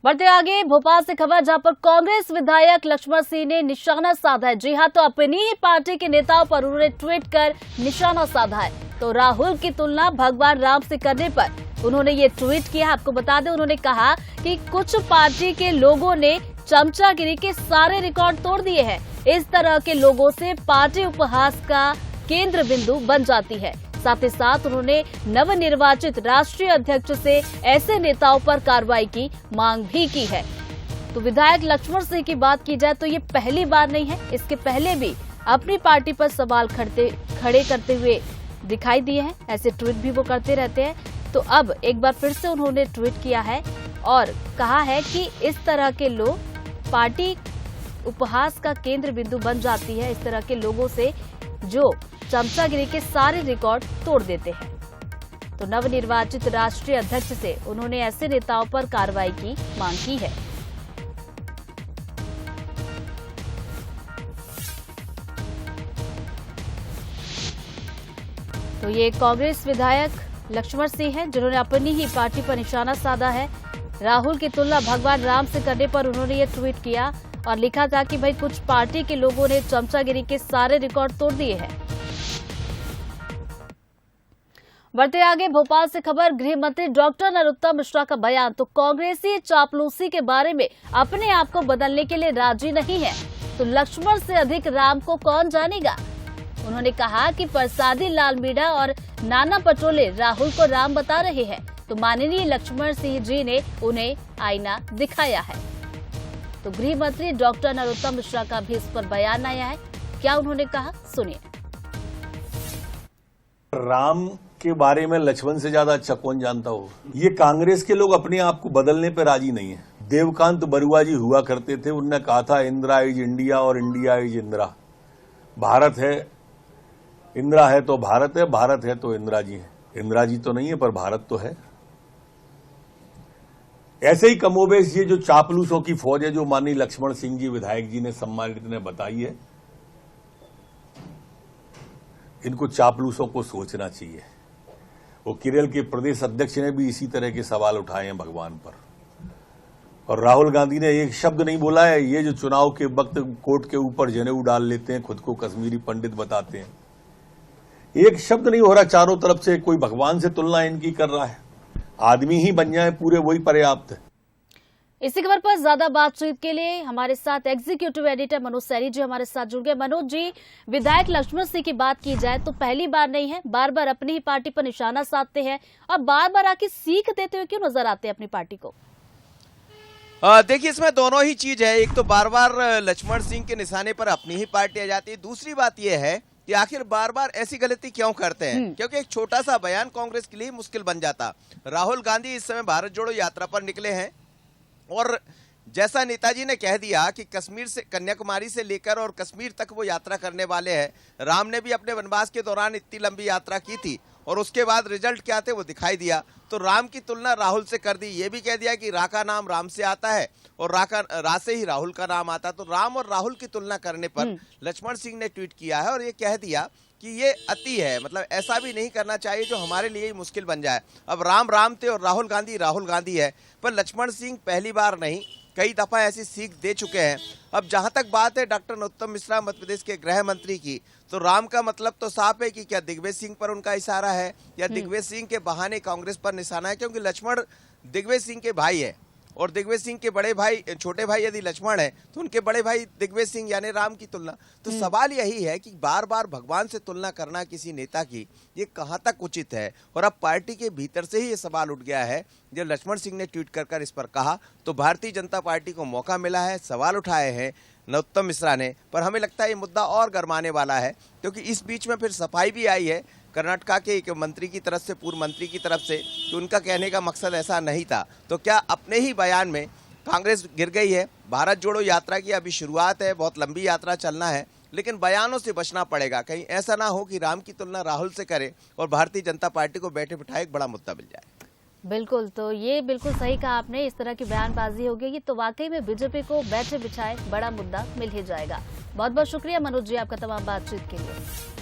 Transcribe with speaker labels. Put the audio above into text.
Speaker 1: बढ़ते आगे भोपाल से खबर, जहां पर कांग्रेस विधायक लक्ष्मण सिंह ने निशाना साधा है। जी हां, तो अपनी ही पार्टी के नेताओं पर उन्होंने ट्वीट कर निशाना साधा है। तो राहुल की तुलना भगवान राम से करने पर उन्होंने ये ट्वीट किया। आपको बता दें, उन्होंने कहा कि कुछ पार्टी के लोगों ने चमचागिरी के सारे रिकॉर्ड तोड़ दिए हैं। इस तरह के लोगों से पार्टी उपहास का केंद्र बिंदु बन जाती है। साथ ही साथ उन्होंने नवनिर्वाचित राष्ट्रीय अध्यक्ष से ऐसे नेताओं पर कार्रवाई की मांग भी की है। तो विधायक लक्ष्मण सिंह की बात की जाए तो ये पहली बार नहीं है, इसके पहले भी अपनी पार्टी पर सवाल खड़े करते हुए दिखाई दिए हैं। ऐसे ट्वीट भी वो करते रहते हैं। तो अब एक बार फिर से उन्होंने ट्वीट किया है और कहा है कि इस तरह के लोग पार्टी उपहास का केंद्र बिंदु बन जाती है। इस तरह के लोगों से जो चमचागिरी के सारे रिकॉर्ड तोड़ देते हैं। तो नवनिर्वाचित राष्ट्रीय अध्यक्ष से उन्होंने ऐसे नेताओं पर कार्रवाई की मांग की है। तो ये कांग्रेस विधायक लक्ष्मण सिंह हैं, जिन्होंने अपनी ही पार्टी पर निशाना साधा है। राहुल की तुलना भगवान राम से करने पर उन्होंने ये ट्वीट किया और लिखा था कि भाई कुछ पार्टी के लोगों ने चमचागिरी के सारे रिकॉर्ड तोड़ दिए हैं। बढ़ते आगे भोपाल से खबर, गृह मंत्री डॉक्टर नरोत्तम मिश्रा का बयान। तो कांग्रेसी चापलूसी के बारे में अपने आप को बदलने के लिए राजी नहीं है। तो लक्ष्मण से अधिक राम को कौन जानेगा। उन्होंने कहा कि प्रसादी लाल मीणा और नाना पटोले राहुल को राम बता रहे हैं। तो माननीय लक्ष्मण सिंह जी ने उन्हें आईना दिखाया है। तो गृह मंत्री डॉक्टर नरोत्तम मिश्रा का भी इस पर बयान आया है। क्या उन्होंने कहा, सुनिए।
Speaker 2: राम के बारे में लक्ष्मण से ज्यादा अच्छा कौन जानता हो। ये कांग्रेस के लोग अपने आप को बदलने पर राजी नहीं है। देवकांत बरुआ जी हुआ करते थे, उन्होंने कहा था इंदिरा इज इंडिया और इंडिया इज इंदिरा। भारत है, इंदिरा है तो भारत है, भारत है तो इंदिरा जी है। इंदिरा जी तो नहीं है पर भारत तो है। ऐसे ही कमोबेश ये जो चापलूसों की फौज है जो माननीय लक्ष्मण सिंह जी विधायक जी ने सम्मानित ने बताई है, इनको चापलूसों को सोचना चाहिए। वो केरल के प्रदेश अध्यक्ष ने भी इसी तरह के सवाल उठाए हैं भगवान पर। और राहुल गांधी ने एक शब्द नहीं बोला है। ये जो चुनाव के वक्त कोर्ट के ऊपर जनेऊ डाल लेते हैं, खुद को कश्मीरी पंडित बताते हैं, एक शब्द नहीं हो रहा। चारों तरफ से कोई भगवान से तुलना इनकी कर रहा है। आदमी ही बन जाए पूरे, वही पर्याप्त है।
Speaker 1: इसी खबर पर ज्यादा बातचीत के लिए हमारे साथ एग्जीक्यूटिव एडिटर मनोज सैनी जी हमारे साथ जुड़ गए। मनोज जी, विधायक लक्ष्मण सिंह की बात की जाए तो पहली बार नहीं है, बार बार अपनी ही पार्टी पर निशाना साधते हैं और बार बार आके सीख देते हुए क्यों नजर आते हैं अपनी पार्टी को।
Speaker 3: देखिए, इसमें दोनों ही चीज है। एक तो बार बार लक्ष्मण सिंह के निशाने पर अपनी ही पार्टी आ जाती है। दूसरी बात यह है कि आखिर बार बार ऐसी गलती क्यों करते हैं, क्योंकि एक छोटा सा बयान कांग्रेस के लिए मुश्किल बन जाता। राहुल गांधी इस समय भारत जोड़ो यात्रा पर निकले हैं और जैसा नेताजी ने कह दिया कि कश्मीर से कन्याकुमारी से लेकर और कश्मीर तक वो यात्रा करने वाले हैं। राम ने भी अपने वनवास के दौरान इतनी लंबी यात्रा की थी और उसके बाद रिजल्ट क्या थे वो दिखाई दिया। तो राम की तुलना राहुल से कर दी। ये भी कह दिया कि रा का नाम राम से आता है और रा से ही राहुल का नाम आता। तो राम और राहुल की तुलना करने पर लक्ष्मण सिंह ने ट्वीट किया है और ये कह दिया कि ये अति है, मतलब ऐसा भी नहीं करना चाहिए जो हमारे लिए ही मुश्किल बन जाए। अब राम राम थे और राहुल गांधी है, पर लक्ष्मण सिंह पहली बार नहीं कई दफा ऐसी सीख दे चुके हैं। अब जहां तक बात है डॉक्टर नरोत्तम मिश्रा मध्य प्रदेश के गृह मंत्री की, तो राम का मतलब तो साफ है कि क्या दिग्विजय सिंह पर उनका इशारा है या दिग्विजय सिंह के बहाने कांग्रेस पर निशाना है, क्योंकि लक्ष्मण दिग्विजय सिंह के भाई है और दिग्विजय सिंह के बड़े भाई, छोटे भाई यदि लक्ष्मण है तो उनके बड़े भाई दिग्विजय सिंह यानी राम की तुलना। तो सवाल यही है कि बार बार भगवान से तुलना करना किसी नेता की, ये कहां तक उचित है। और अब पार्टी के भीतर से ही ये सवाल उठ गया है। जब लक्ष्मण सिंह ने ट्वीट कर इस पर कहा तो भारतीय जनता पार्टी को मौका मिला है। सवाल उठाए हैं नरोत्तम मिश्रा ने, पर हमें लगता है ये मुद्दा और गरमाने वाला है, क्योंकि इस बीच में फिर सफाई भी आई है कर्नाटका के एक मंत्री की तरफ से, पूर्व मंत्री की तरफ से, कि उनका कहने का मकसद ऐसा नहीं था। तो क्या अपने ही बयान में कांग्रेस गिर गई है। भारत जोड़ो यात्रा की अभी शुरुआत है, बहुत लंबी यात्रा चलना है, लेकिन बयानों से बचना पड़ेगा। कहीं ऐसा ना हो कि राम की तुलना राहुल से करे और भारतीय जनता पार्टी को बैठे बिठाए एक बड़ा मुद्दा मिल जाए।
Speaker 1: बिल्कुल, तो ये बिल्कुल सही कहा आपने। इस तरह की बयानबाजी होगी तो वाकई में बीजेपी को बैठे बिछाए बड़ा मुद्दा मिल ही जाएगा। बहुत बहुत शुक्रिया मनोज जी आपका तमाम बातचीत के लिए।